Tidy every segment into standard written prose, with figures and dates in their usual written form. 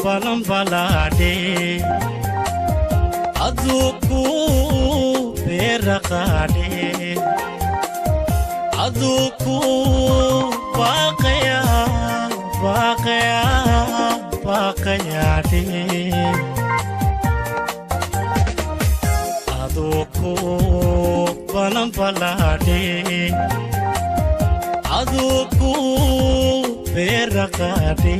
balambalade aduku beraqade aduku baqaya de aduku balambalade aduku beraqade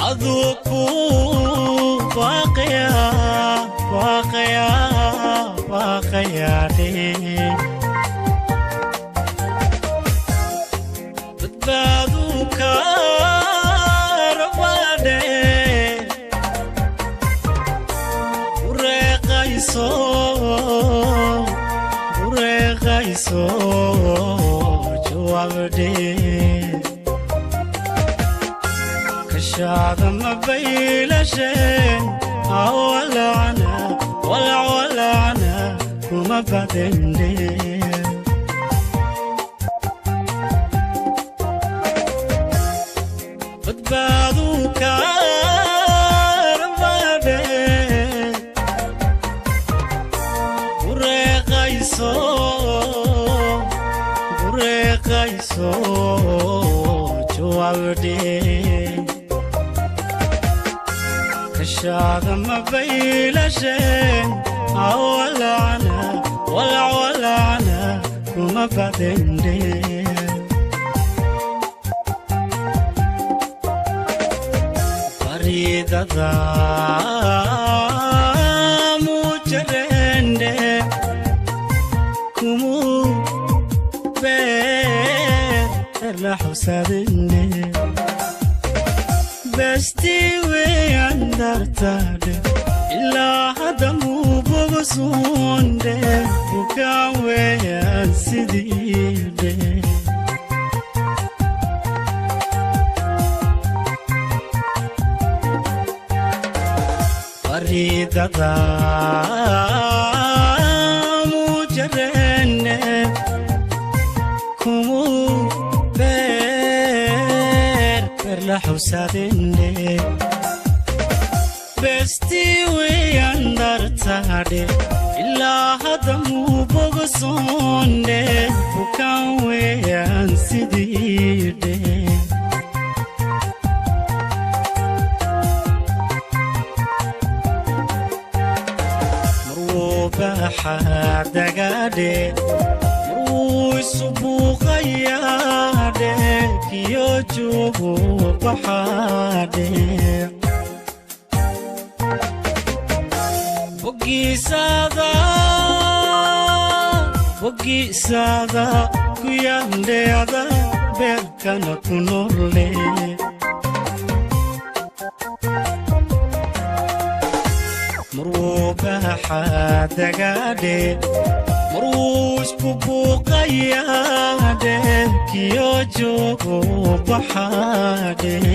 aduku baqaya de badbaduka rabade ureqayso jawabde kashada mabaylashen awalana walana kuma badende badbaduka rabade ureqayso jawabde kashada mabaylashen awalana kuma badende faridada mujarende kumu la husadende besti we andartade illa hadamu bogosunde bukawe ansidide faridada mujarene kumu la husadende besti we andartade illa hadamu bogosunde bukawe ansidide marwoba hadagade subuqayade kiyojubu bahade bogisada kuyandeada berkana kunorle marwoba hadagade مروش ببوقياده كيوجو بحاده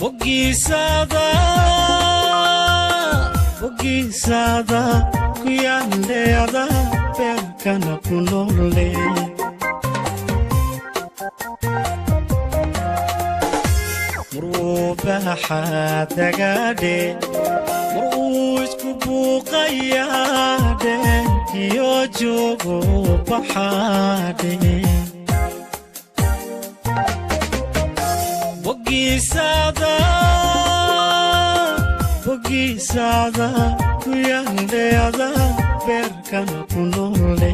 بقي سادا كيانده ada perkana kunole مروبة حادقاده مروش ببوقياده كيوجو بحاده بقي سادا كيانده ada perkana kunole